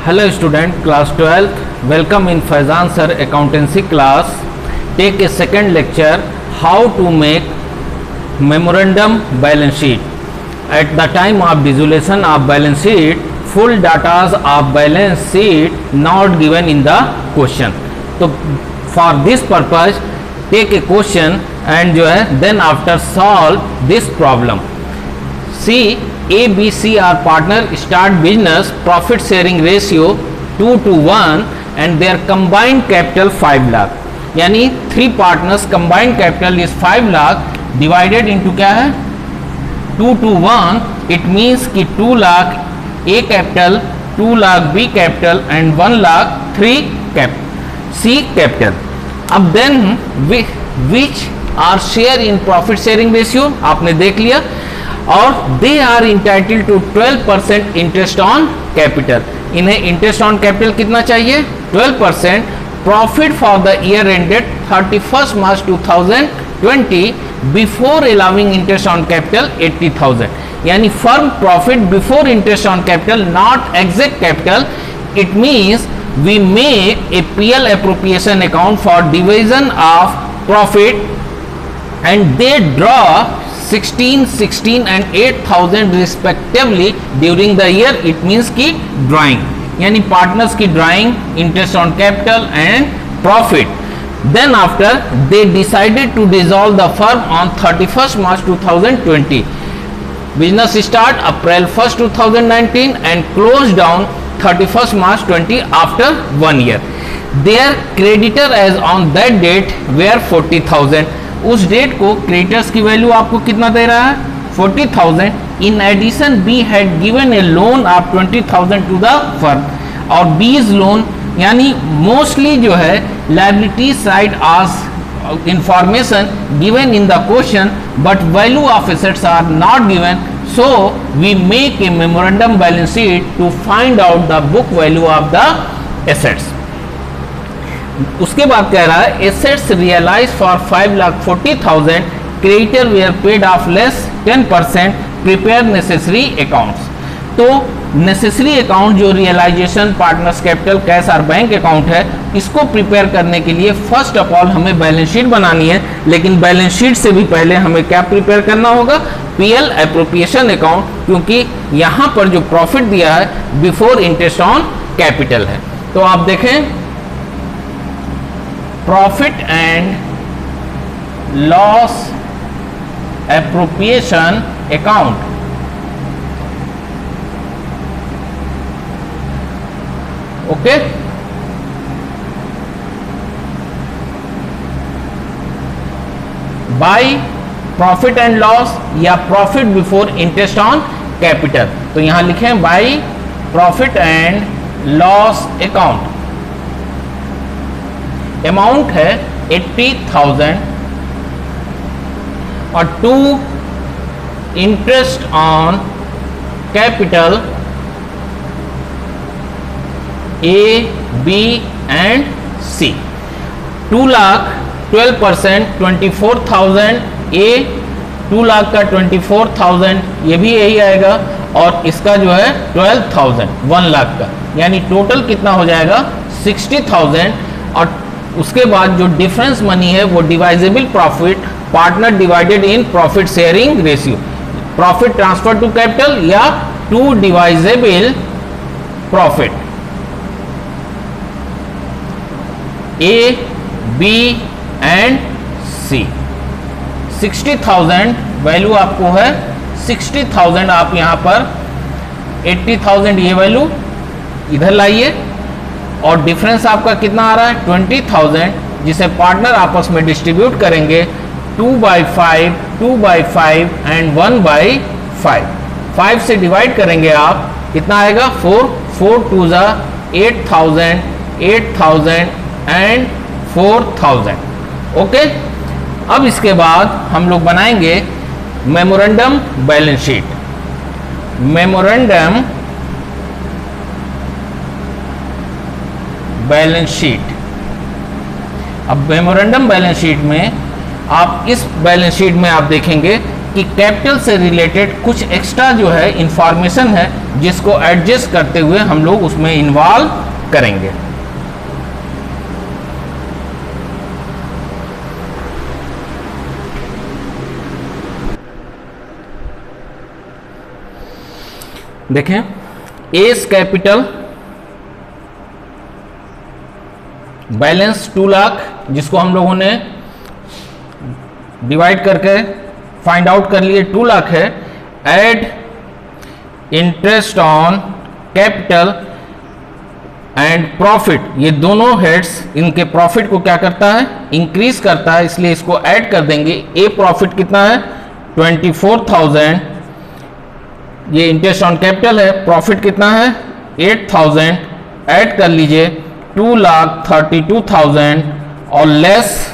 Hello student, class 12th, welcome in Faizan sir accountancy class. Take a second lecture, how to make memorandum balance sheet. At the time of dissolution of balance sheet, full data of balance sheet not given in the question. So for this purpose, take a question and जो है then after solve this problem. See, A, B, C are partner, start business, profit sharing ratio 2:1 and their combined capital 5 lakh. यानी 3 partners combined capital is 5 lakh divided into क्या है 2:1. It means कि 2 lakh A capital, 2 lakh B capital and 1 lakh 3 C capital. अब then which are share in profit sharing ratio आपने देख लिया, और they are entitled to 12% interest on capital. इन्हें interest on capital कितना चाहिए 12%. Profit for the year ended 31 March 2020 before allowing interest on capital 80,000. यानी firm profit before interest on capital not exact capital. It means we make a PL appropriation account for division of profit and they draw 16 and 8,000 respectively during the year. It means की drawing यानी partners की drawing, interest on capital and profit. Then after they decided to dissolve the firm on 31st March 2020. Business start April 1st 2019 and closed down 31st March 20 after 1 year. Their creditor as on that date were 40,000. उस date को creditors की value आपको कितना दे रहा है 40,000. In addition B had given a loan of 20,000 to the firm. और B's loan यानी mostly जो है लायबिलिटी साइड आज information given in the question but value of assets are not given. So we make a memorandum balance sheet to find out the book value of the assets. उसके बाद कह रहा है assets realise for 5,40,000. Creditor were paid off less 10%. Prepare necessary accounts. तो necessary account जो realisation partners capital cash और bank account है, इसको प्रिपेयर करने के लिए फर्स्ट ऑफ ऑल हमें बैलेंस शीट बनानी है. लेकिन बैलेंस शीट से भी पहले हमें क्या प्रिपेयर करना होगा PL एप्रोप्रिएशन अकाउंट, क्योंकि यहाँ पर जो प्रॉफिट दिया है बिफोर इंटरेस्ट ऑन कैपिटल है. तो आप देखें profit and loss appropriation account. Okay, by profit and loss या profit before interest on capital. तो यहां लिखें by profit and loss account. Amount है 80,000 और to interest on capital A, B and C. 2 lakh 12% 24,000 A, 2 lakh का 24,000 ये भी यही आएगा, और इसका जो है 12,000 1 लाख का, यानी टोटल कितना हो जाएगा 60,000. और उसके बाद जो डिफरेंस मनी है वो divisible profit partner divided in profit sharing ratio. Profit transfer to capital या to divisible profit A, B and C. 60,000 value आपको है 60,000. आप यहां पर 80,000 ये वैल्यू इधर लाइए, और डिफरेंस आपका कितना आ रहा है 20,000, जिसे पार्टनर आपस में डिस्ट्रीब्यूट करेंगे 2/5, 2/5 एंड 1/5. 5 से डिवाइड करेंगे आप, कितना आएगा 4 2 जा 8,000 8,000 एंड 4,000. ओके, अब इसके बाद हम लोग बनाएंगे memorandum balance sheet. Memorandum balance sheet. अब मेमोरेंडम बैलेंस शीट में आप इस बैलेंस शीट में आप देखेंगे कि कैपिटल से रिलेटेड कुछ एक्स्ट्रा जो है इंफॉर्मेशन है जिसको एडजस्ट करते हुए हम लोग उसमें इन्वॉल्व करेंगे। देखें, एस कैपिटल बैलेंस 2 लाख, जिसको हम लोगों ने डिवाइड करके फाइंड आउट कर लिए 2 लाख है। Add interest on capital and profit, ये दोनों हेड्स इनके प्रॉफिट को क्या करता है, इंक्रीज करता है, इसलिए इसको ऐड कर देंगे। ए प्रॉफिट कितना है 24,000, ये इंटरेस्ट ऑन कैपिटल है, प्रॉफिट कितना है 8,000, ऐड कर लीजिए 2,32,000 और लेस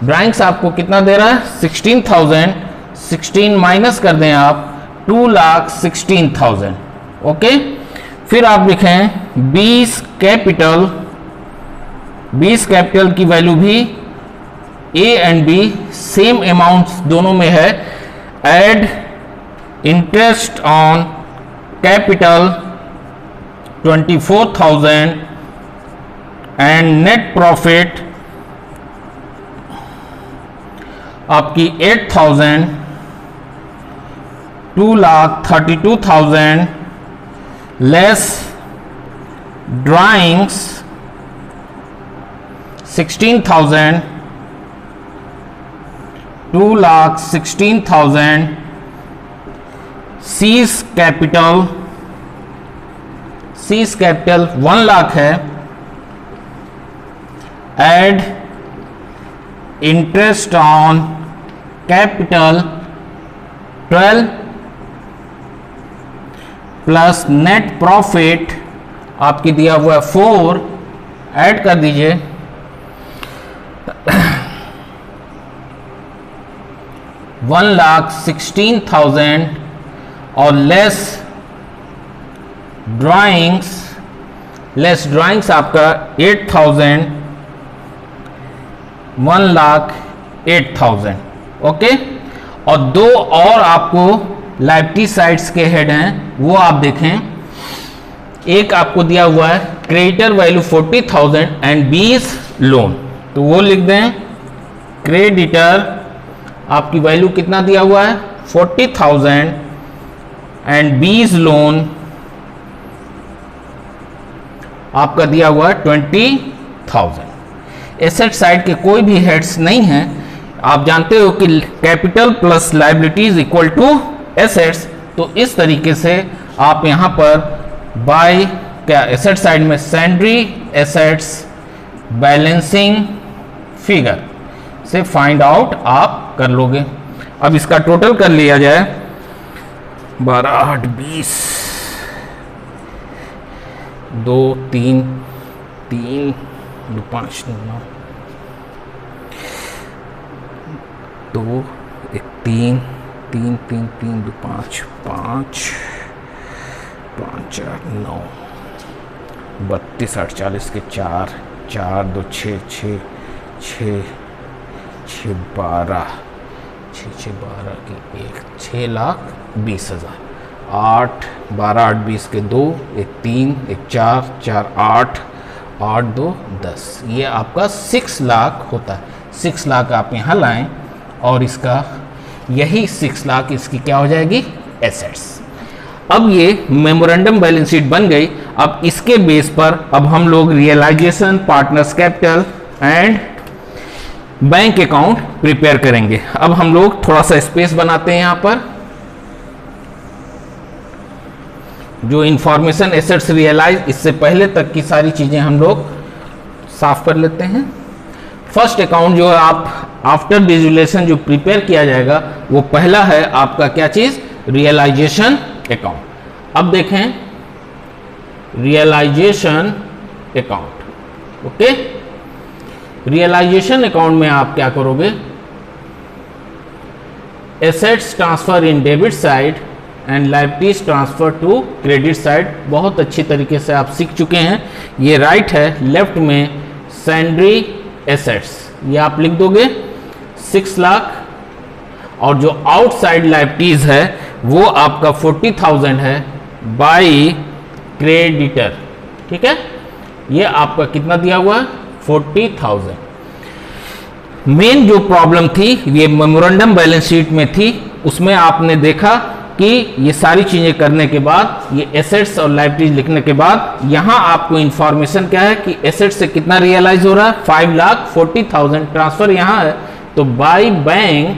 ड्राइंग्स आपको कितना दे रहा है 16,000, 16 माइनस कर दें आप 2,16,000। ओके, फिर आप लिखें 20 कैपिटल की वैल्यू भी A and B same amount दोनों में है। Add interest on capital 24,000 and net profit आपकी 8,000, 2,32,000 less drawings 16,000, 2,16,000 C's capital 1 lakh है। Add interest on capital 12 plus net profit आपकी दिया हुआ है 4, ऐड कर दीजिए 1,16,000 और लेस ड्राइंग्स आपका 8,000, 1,08,000। ओके, और 2 और आपको लायबिलिटी साइड्स के हेड हैं, वो आप देखें। एक आपको दिया हुआ है क्रेडिटर वैल्यू 40,000 एंड 20 लोन, तो वो लिख दें क्रेडिटर आपकी वैल्यू कितना दिया हुआ है 40,000 एंड 20 लोन आपका दिया हुआ है 20,000। एसेट साइड के कोई भी हेड्स नहीं है। आप जानते हो कि capital plus liabilities equal to assets, तो इस तरीके से आप यहां पर बाय क्या एसेट साइड में सैंड्री एसेट्स बैलेंसिंग फिगर से फाइंड आउट आप कर लोगे। अब इसका टोटल कर लिया जाए 12, 8, 20, 2, 3, 3, 2, 5, 9, 2, 1, 3, 3, 3, 3, 2, 5, 5, 5, 8, 9, 32, 8, 40 के 4, 4, 2, 6, 6, 6, 6, 12, 6, 6, 12 के 1, 6,20,000, 8, 12, 8, 20 के 2, 1, 3, 1, 4, 4, 8, 8, 2, 10, ये आपका 6 लाख होता है। 6 लाख आप यहाँ लाएं और इसका यही 6 लाख इसकी क्या हो जाएगी एसेट्स। अब ये मेमोरेंडम बैलेंस शीट बन गई। अब इसके बेस पर अब हम लोग realisation, partners capital and bank account prepare करेंगे। अब हम लोग थोड़ा सा स्पेस बनाते हैं यहां पर, जो इंफॉर्मेशन एसेट्स रियलाइज इससे पहले तक की सारी चीजें हम लोग साफ कर लेते हैं। फर्स्ट अकाउंट जो है आप आफ्टर डिजुलेशन जो प्रिपेयर किया जाएगा वो पहला है आपका क्या चीज रियलाइजेशन अकाउंट। अब देखें realisation account. Okay, realisation account में आप क्या करोगे, assets transfer in debit side and liabilities transfer to credit side बहुत अच्छी तरीके से आप सीख चुके हैं। ये राइट है, लेफ्ट में सैंड्री एसेट्स ये आप लिख दोगे 6 लाख, और जो आउटसाइड लायबिलिटीज है वो आपका 40,000 है बाई क्रेडिटर। ठीक है, ये आपका कितना दिया हुआ है 40,000। मेन जो प्रॉब्लम थी ये मेमोरेंडम बैलेंस शीट में थी, उसमें आपने देखा कि ये सारी चीजें करने के बाद, ये एसेट्स और लायबिलिटीज लिखने के बाद, यहां आपको इंफॉर्मेशन क्या है कि एसेट्स से कितना रियलाइज हो रहा है 5,40,000, ट्रांसफर यहां है तो बाय बैंक,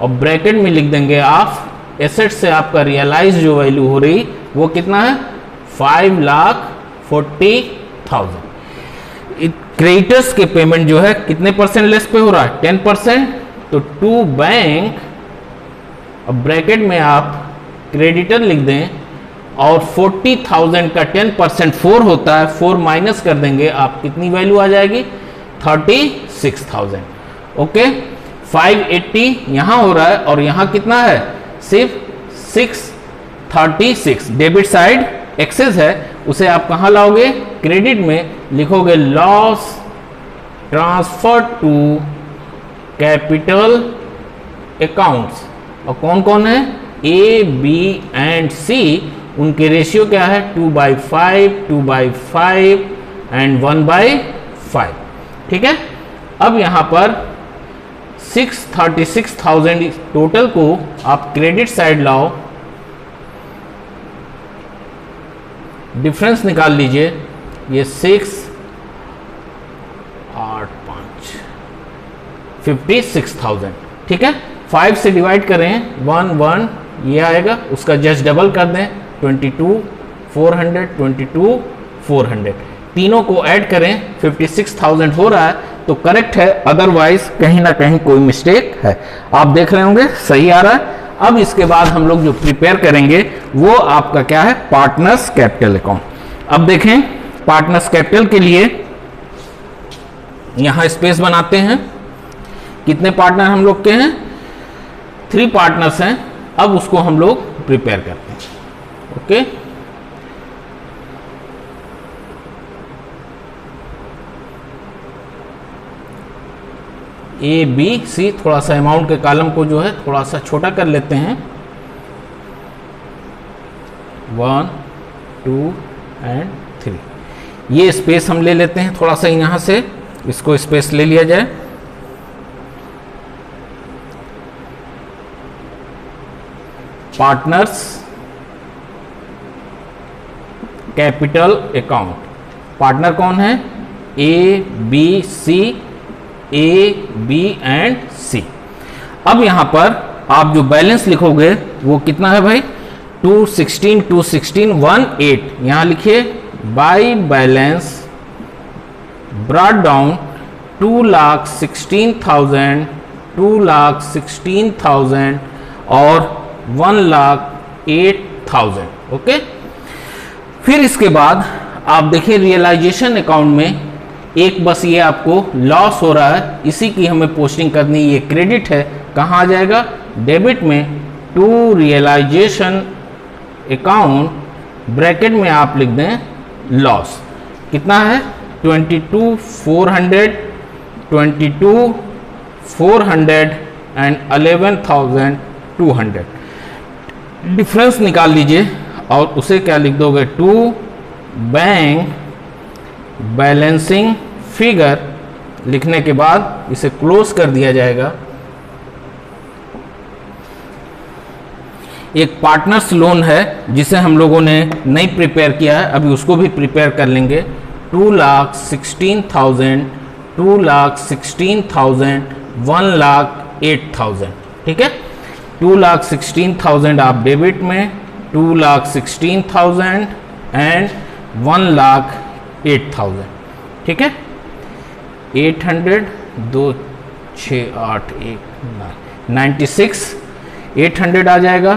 और ब्रैकेट में लिख देंगे आप एसेट से आपका रियलाइज जो वैल्यू हो रही वो कितना है 5,40,000। क्रेडिटर्स के पेमेंट जो है कितने परसेंट लेस पे हो रहा है 10%, तो टू बैंक, अब ब्रैकेट में आप क्रेडिटर लिख दें और 40,000 का 10% 4 होता है, 4 माइनस कर देंगे आप कितनी वैल्यू आ जाएगी 36,000। ओके, 580 यहां हो रहा है और यहां कितना है सिर्फ 636। डेबिट साइड एक्सेस है, उसे आप कहां लाओगे क्रेडिट में, लिखोगे loss transfer to capital accounts. और कौन कौन है ए बी एंड सी, उनके रेशियो क्या है 2/5, 2/5 एंड 1/5। ठीक है, अब यहां पर 636,000 टोटल को आप क्रेडिट साइड लाओ, डिफरेंस निकाल लीजिए, ये 6 8 5 56,000। ठीक है, 5 से डिवाइड करें 1 1 ये आएगा, उसका जस्ट डबल कर दें 22,400 22,400, तीनों को ऐड करें 56,000 हो रहा है तो करेक्ट है, अदरवाइज कहीं ना कहीं कोई मिस्टेक है। आप देख रहे होंगे सही आ रहा है। अब इसके बाद हम लोग जो प्रिपेयर करेंगे वो आपका क्या है पार्टनर्स कैपिटल अकाउंट। अब देखें पार्टनर्स कैपिटल के लिए यहां स्पेस बनाते हैं, कितने पार्टनर हम लोग के हैं 3 पार्टनर्स हैं। अब उसको हम लोग प्रिपेयर करते हैं। ओके, ए बी सी, थोड़ा सा अमाउंट के कॉलम को जो है थोड़ा सा छोटा कर लेते हैं, 1 2 एंड 3। ये स्पेस हम ले लेते हैं थोड़ा सा, यहां से इसको स्पेस ले लिया जाए। पार्टनर्स कैपिटल अकाउंट, पार्टनर कौन है A B C, A B and C. अब यहां पर आप जो बैलेंस लिखोगे वो कितना है भाई 216 18, यहां लिखिए बाय बैलेंस ब्रॉट डाउन 2,16,000 2,16,000 और 1,08,000। ओके, फिर इसके बाद आप देखिए रियलाइजेशन अकाउंट में एक बस ये आपको लॉस हो रहा है, इसी की हमें पोस्टिंग करनी, ये क्रेडिट है, कहाँ आ जाएगा डेबिट में, टू रियलाइजेशन अकाउंट, ब्रैकेट में आप लिख दें लॉस, कितना है 22,400 22,400 एंड 11,200। डिफरेंस निकाल लीजिए और उसे क्या लिख दोगे टू बैंक बैलेंसिंग फिगर, लिखने के बाद इसे क्लोज कर दिया जाएगा। एक पार्टनर्स लोन है जिसे हम लोगों ने नहीं प्रिपेयर किया है, अभी उसको भी प्रिपेयर कर लेंगे। 2,16,000 2,16,000 1,08,000। ठीक है, 2,16,000 आप डेबिट में, 2,16,000 एंड 1,08,000। ठीक है, 800 2 6 8 1 96 800 आ जाएगा,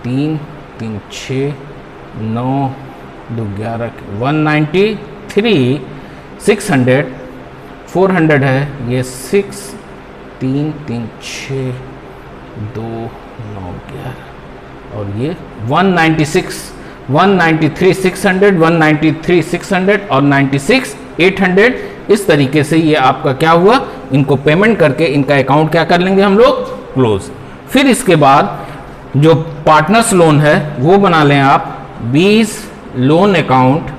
3 3 6 9 2 11 193 600 400 है, ये 6 3 3 6 2 9 11 और ये 196 193 600 193 600 और 96 800। इस तरीके से ये आपका क्या हुआ इनको पेमेंट करके इनका अकाउंट क्या कर लेंगे हम लोग, क्लोज। फिर इसके बाद जो पार्टनर्स लोन है वो बना लें आप 20 लोन अकाउंट,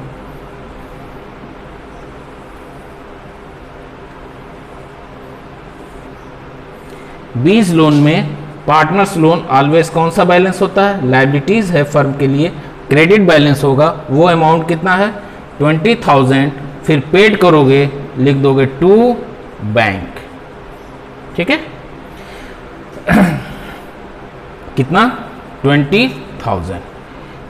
बीस लोन में पार्टनर्स लोन ऑलवेज कौन सा बैलेंस होता है, लायबिलिटीज है फर्म के लिए, क्रेडिट बैलेंस होगा, वो अमाउंट कितना है 20,000, फिर पेड करोगे लिख दोगे टू बैंक, ठीक है कितना 20,000।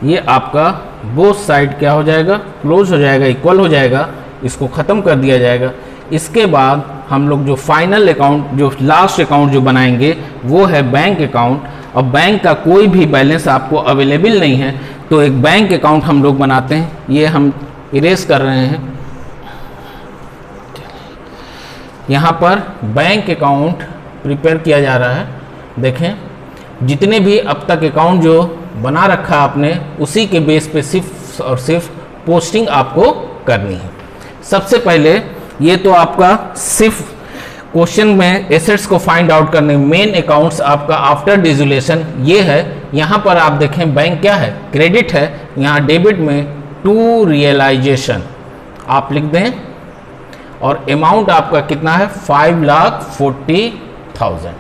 ये आपका बोथ साइड क्या हो जाएगा, क्लोज हो जाएगा, इक्वल हो जाएगा, इसको ख़त्म कर दिया जाएगा। इसके बाद हम लोग जो फाइनल अकाउंट, जो लास्ट अकाउंट जो बनाएंगे वो है बैंक अकाउंट। अब बैंक का कोई भी बैलेंस आपको अवेलेबल नहीं है तो एक बैंक अकाउंट हम लोग बनाते हैं। ये हम इरेज कर रहे हैं, यहाँ पर बैंक अकाउंट प्रिपेयर किया जा रहा है। देखें जितने भी अब तक अकाउंट जो बना रखा आपने उसी के बेस पे सिर्फ और सिर्फ पोस्टिंग आपको करनी है। सबसे पहले ये तो आपका सिर्फ क्वेश्चन में एसेट्स को फाइंड आउट करने, मेन अकाउंट्स आपका आफ्टर डिजुलेशन ये है। यहाँ पर आप देखें बैंक क्या है, क्रेडिट है, यहाँ डेबिट में टू रियलाइजेशन आप लिख दें और अमाउंट आपका कितना है 5,40,000।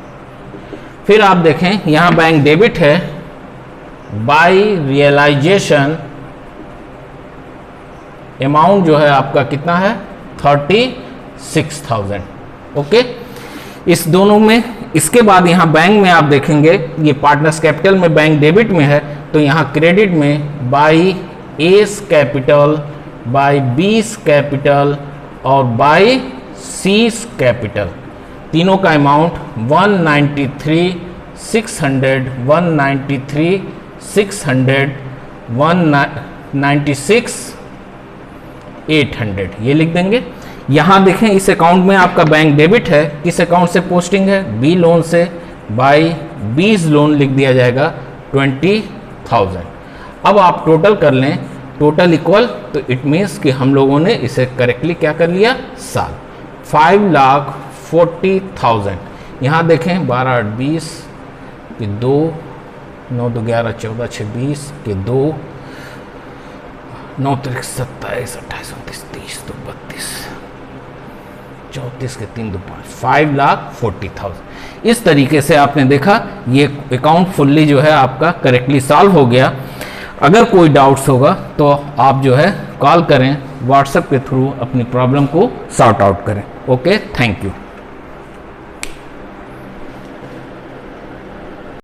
फिर आप देखें यहाँ बैंक डेबिट है, बाय रियलाइजेशन अमाउंट जो है आपका कितना है 36,000। ओके, इस दोनों में, इसके बाद यहाँ बैंक में आप देखेंगे ये पार्टनर्स कैपिटल में बैंक डेबिट में है तो यहाँ क्रेडिट में by A's capital, by B's capital और बाय सीस कैपिटल, तीनों का अमाउंट 193,600, 193,600, 196,800 ये लिख देंगे। यहाँ देखें इस अकाउंट में आपका बैंक डेबिट है, किस अकाउंट से पोस्टिंग है, बी लोन से, बाय 20 लोन लिख दिया जाएगा 20,000। अब आप टोटल कर लें, टोटल इक्वल, तो इट मीन्स कि हम लोगों ने इसे करेक्टली क्या कर लिया, साल 5,40,000। यहाँ देखें 12, 8, 20 के 2, 9, 2, 11, 14, 6, 20 के 2, 9, 23, 27, 28, 29, 30, 32, 34 के 3, 2, 5, 5,40,000। इस तरीके से आपने देखा ये अकाउंट फुल्ली जो है आपका करेक्टली सॉल्व हो गया। अगर कोई डाउट्स होगा तो आप जो है कॉल करें, व्हाट्सएप के थ्रू अपनी प्रॉब्लम को सॉर्ट आउट करें। Okay, thank you.